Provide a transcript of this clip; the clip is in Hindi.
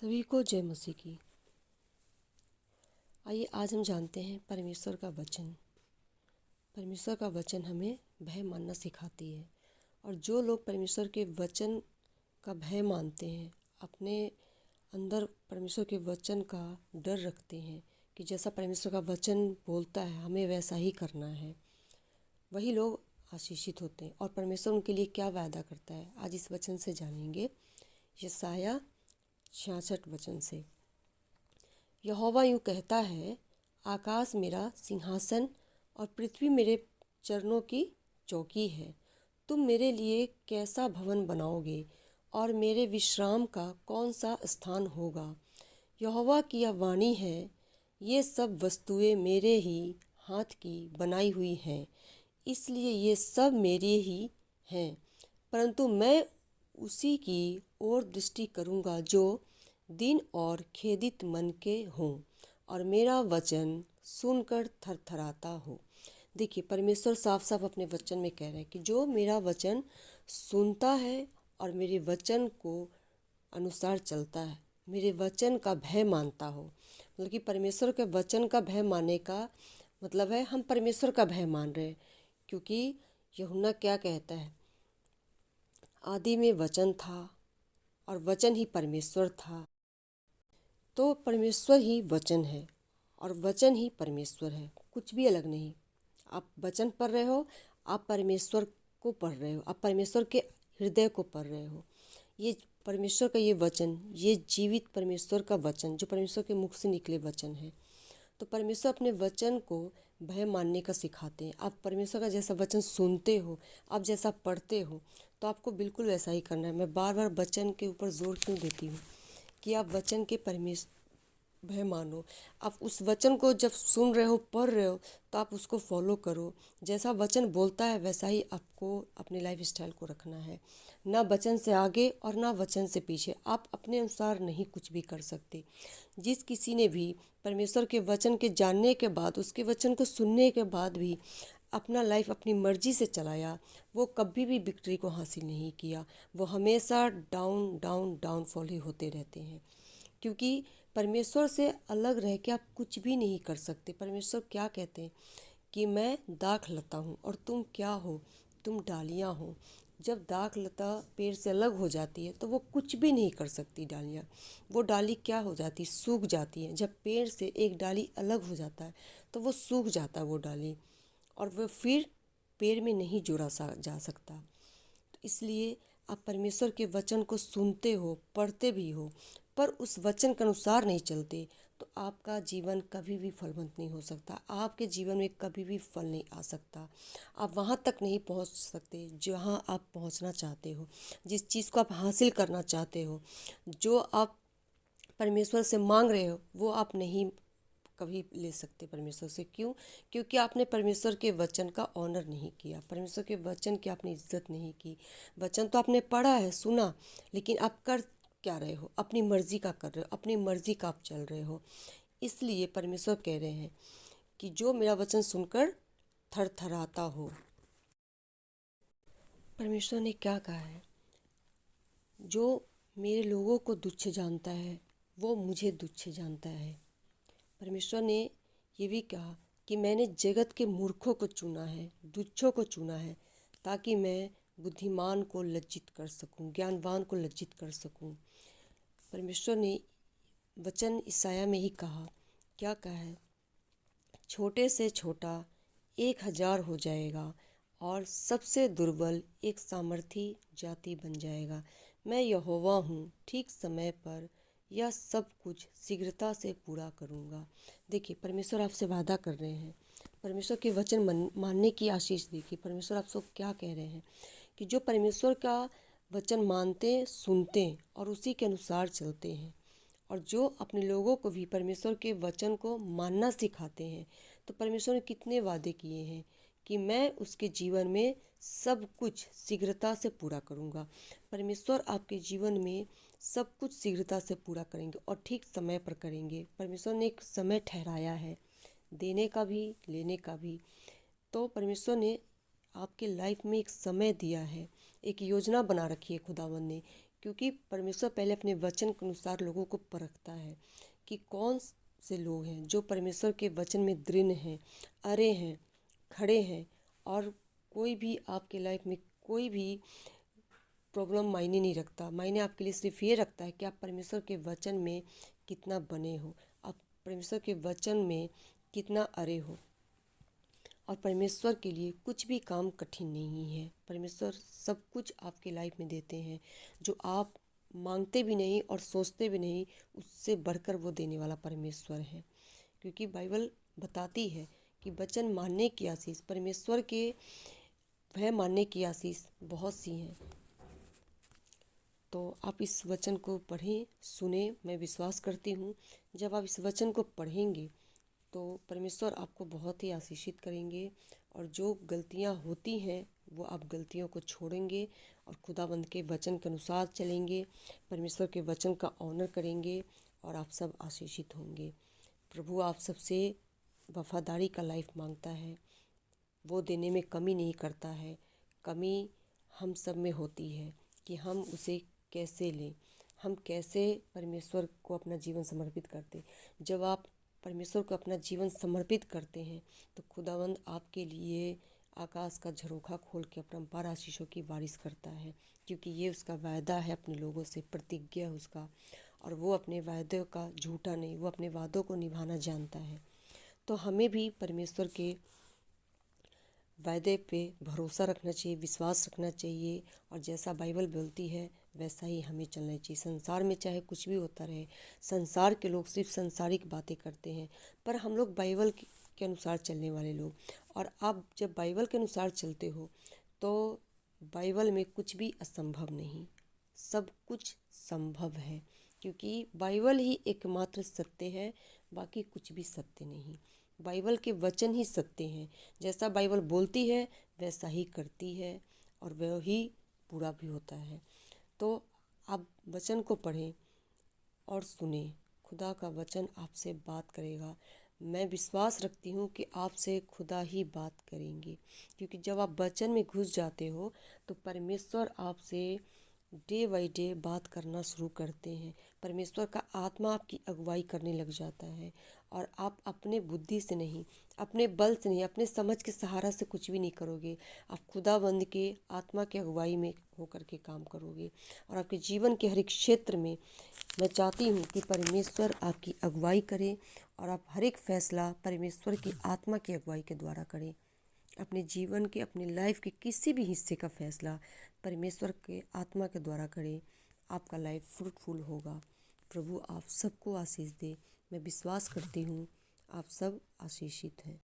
सभी को जय मसीह की। आइए आज हम जानते हैं परमेश्वर का वचन। परमेश्वर का वचन हमें भय मानना सिखाती है। और जो लोग परमेश्वर के वचन का भय मानते हैं, अपने अंदर परमेश्वर के वचन का डर रखते हैं कि जैसा परमेश्वर का वचन बोलता है हमें वैसा ही करना है, वही लोग आशीषित होते हैं। और परमेश्वर उनके लिए क्या वादा करता है, आज इस वचन से जानेंगे। यशायाह 66 वचन से, यहोवा यूँ कहता है, आकाश मेरा सिंहासन और पृथ्वी मेरे चरणों की चौकी है। तुम मेरे लिए कैसा भवन बनाओगे और मेरे विश्राम का कौन सा स्थान होगा। यहोवा की यह वाणी है, ये सब वस्तुएं मेरे ही हाथ की बनाई हुई हैं, इसलिए ये सब मेरे ही हैं। परंतु मैं उसी की ओर दृष्टि करूँगा जो दीन और खेदित मन के हों और मेरा वचन सुनकर थरथराता हो। देखिए, परमेश्वर साफ साफ अपने वचन में कह रहे हैं कि जो मेरा वचन सुनता है और मेरे वचन को अनुसार चलता है, मेरे वचन का भय मानता हो। मतलब कि परमेश्वर के वचन का भय मानने का मतलब है हम परमेश्वर का भय मान रहे हैं। क्योंकि यूहन्ना क्या कहता है, आदि में वचन था और वचन ही परमेश्वर था। तो परमेश्वर ही वचन है और वचन ही परमेश्वर है, कुछ भी अलग नहीं। आप वचन पढ़ रहे हो, आप परमेश्वर को पढ़ रहे हो, आप परमेश्वर के हृदय को पढ़ रहे हो। ये परमेश्वर का ये वचन, ये जीवित परमेश्वर का वचन, जो परमेश्वर के मुख से निकले वचन है। तो परमेश्वर अपने वचन को भय मानने का सिखाते हैं। आप परमेश्वर का जैसा वचन सुनते हो, आप जैसा पढ़ते हो, तो आपको बिल्कुल वैसा ही करना है। मैं बार बार वचन के ऊपर जोर क्यों देती हूँ कि आप वचन के परमेश्वर भय मानो। आप उस वचन को जब सुन रहे हो, पढ़ रहे हो, तो आप उसको फॉलो करो। जैसा वचन बोलता है वैसा ही आपको अपने लाइफ स्टाइल को रखना है। ना वचन से आगे और ना वचन से पीछे। आप अपने अनुसार नहीं कुछ भी कर सकते। जिस किसी ने भी परमेश्वर के वचन के जानने के बाद, उसके वचन को सुनने के बाद भी अपना लाइफ अपनी मर्जी से चलाया, वो कभी भी विक्ट्री को हासिल नहीं किया। वो हमेशा डाउन डाउन डाउनफॉल ही होते रहते हैं। क्योंकि परमेश्वर से अलग रह के आप कुछ भी नहीं कर सकते। परमेश्वर क्या कहते हैं कि मैं दाख लता हूँ और तुम क्या हो, तुम डालियाँ हो। जब दाख लता पेड़ से अलग हो जाती है तो वो कुछ भी नहीं कर सकती। डालियाँ, वो डाली क्या हो जाती, सूख जाती है। जब पेड़ से एक डाली अलग हो जाता है तो वो सूख जाता है वो डाली, और वो फिर पेड़ में नहीं जोड़ा जा सकता। तो इसलिए आप परमेश्वर के वचन को सुनते हो, पढ़ते भी हो, पर उस वचन के अनुसार नहीं चलते, तो आपका जीवन कभी भी फलवंत नहीं हो सकता। आपके जीवन में कभी भी फल नहीं आ सकता। आप वहाँ तक नहीं पहुँच सकते जहाँ आप पहुँचना चाहते हो, जिस चीज़ को आप हासिल करना चाहते हो, जो आप परमेश्वर से मांग रहे हो, वो आप नहीं कभी ले सकते परमेश्वर से। क्यों? क्योंकि आपने परमेश्वर के वचन का ऑनर नहीं किया, परमेश्वर के वचन की आपने इज्जत नहीं की। वचन तो आपने पढ़ा है, सुना, लेकिन आप कर क्या रहे हो? अपनी मर्जी का कर रहे हो, अपनी मर्जी का आप चल रहे हो। इसलिए परमेश्वर कह रहे हैं कि जो मेरा वचन सुनकर थरथराता हो। परमेश्वर ने क्या कहा है, जो मेरे लोगों को तुच्छ जानता है वो मुझे तुच्छ जानता है। परमेश्वर ने ये भी कहा कि मैंने जगत के मूर्खों को चुना है, तुच्छों को चुना है, ताकि मैं बुद्धिमान को लज्जित कर सकूं, ज्ञानवान को लज्जित कर सकूं। परमेश्वर ने वचन ईसाया में ही कहा, क्या कहा है, छोटे से छोटा 1000 हो जाएगा और सबसे दुर्बल एक सामर्थी जाति बन जाएगा। मैं यहोवा हूँ, ठीक समय पर यह सब कुछ शीघ्रता से पूरा करूँगा। देखिए, परमेश्वर आपसे वादा कर रहे हैं। परमेश्वर के वचन मानने की आशीष देखिए। परमेश्वर आपसे क्या कह रहे हैं कि जो परमेश्वर का वचन मानते, सुनते और उसी के अनुसार चलते हैं, और जो अपने लोगों को भी परमेश्वर के वचन को मानना सिखाते हैं, तो परमेश्वर ने कितने वादे किए हैं कि मैं उसके जीवन में सब कुछ शीघ्रता से पूरा करूँगा। परमेश्वर आपके जीवन में सब कुछ शीघ्रता से पूरा करेंगे और ठीक समय पर करेंगे। परमेश्वर ने एक समय ठहराया है, देने का भी, लेने का भी। तो परमेश्वर ने आपके लाइफ में एक समय दिया है, एक योजना बना रखी है खुदावन ने क्योंकि परमेश्वर पहले अपने वचन के अनुसार लोगों को परखता है कि कौन से लोग हैं जो परमेश्वर के वचन में दृढ़ हैं, अरे हैं, खड़े हैं, और कोई भी आपके लाइफ में कोई भी प्रॉब्लम मायने नहीं रखता। मायने आपके लिए सिर्फ ये रखता है कि आप परमेश्वर के वचन में कितना बने हो, आप परमेश्वर के वचन में कितना अरे हो। और परमेश्वर के लिए कुछ भी काम कठिन नहीं है। परमेश्वर सब कुछ आपके लाइफ में देते हैं, जो आप मांगते भी नहीं और सोचते भी नहीं, उससे बढ़कर वो देने वाला परमेश्वर है। क्योंकि बाइबल बताती है कि वचन मानने की आशीष, परमेश्वर के भय मानने की आशीष बहुत सी हैं। तो आप इस वचन को पढ़ें, सुने। मैं विश्वास करती हूँ जब आप इस वचन को पढ़ेंगे तो परमेश्वर आपको बहुत ही आशीषित करेंगे, और जो गलतियाँ होती हैं वो आप गलतियों को छोड़ेंगे और खुदाबंद के वचन के अनुसार चलेंगे, परमेश्वर के वचन का ऑनर करेंगे, और आप सब आशीषित होंगे। प्रभु आप सबसे वफादारी का लाइफ मांगता है, वो देने में कमी नहीं करता है। कमी हम सब में होती है कि हम उसे कैसे लें, हम कैसे परमेश्वर को अपना जीवन समर्पित करते। जब आप परमेश्वर को अपना जीवन समर्पित करते हैं तो खुदावंद आपके लिए आकाश का झरोखा खोल के अपरंपार आशीषों की बारिश करता है, क्योंकि ये उसका वायदा है अपने लोगों से, प्रतिज्ञा है उसका, और वो अपने वायदे का झूठा नहीं, वो अपने वादों को निभाना जानता है। तो हमें भी परमेश्वर के वायदे पे भरोसा रखना चाहिए, विश्वास रखना चाहिए, और जैसा बाइबल बोलती है वैसा ही हमें चलना चाहिए। संसार में चाहे कुछ भी होता रहे, संसार के लोग सिर्फ संसारिक बातें करते हैं, पर हम लोग बाइबल के अनुसार चलने वाले लोग। और आप जब बाइबल के अनुसार चलते हो तो बाइबल में कुछ भी असंभव नहीं, सब कुछ संभव है, क्योंकि बाइबल ही एकमात्र सत्य है, बाकी कुछ भी सत्य नहीं। बाइबल के वचन ही सत्य हैं। जैसा बाइबल बोलती है वैसा ही करती है, और वह ही पूरा भी होता है। तो आप वचन को पढ़ें और सुने। खुदा का वचन आपसे बात करेगा। मैं विश्वास रखती हूँ कि आपसे खुदा ही बात करेंगे, क्योंकि जब आप वचन में घुस जाते हो तो परमेश्वर आपसे डे बाई डे बात करना शुरू करते हैं। परमेश्वर का आत्मा आपकी अगुवाई करने लग जाता है, और आप अपने बुद्धि से नहीं, अपने बल से नहीं, अपने समझ के सहारा से कुछ भी नहीं करोगे। आप खुदाबंद के आत्मा की अगुवाई में होकर के काम करोगे, और आपके जीवन के हर एक क्षेत्र में मैं चाहती हूँ कि परमेश्वर आपकी अगुवाई करे, और आप हर एक फैसला परमेश्वर की आत्मा की अगुवाई के द्वारा करें। अपने जीवन के, अपनी लाइफ के किसी भी हिस्से का फैसला परमेश्वर के आत्मा के द्वारा करें। आपका लाइफ फ्रूटफुल होगा। प्रभु आप सबको आशीष दे। मैं विश्वास करती हूँ आप सब आशीषित हैं।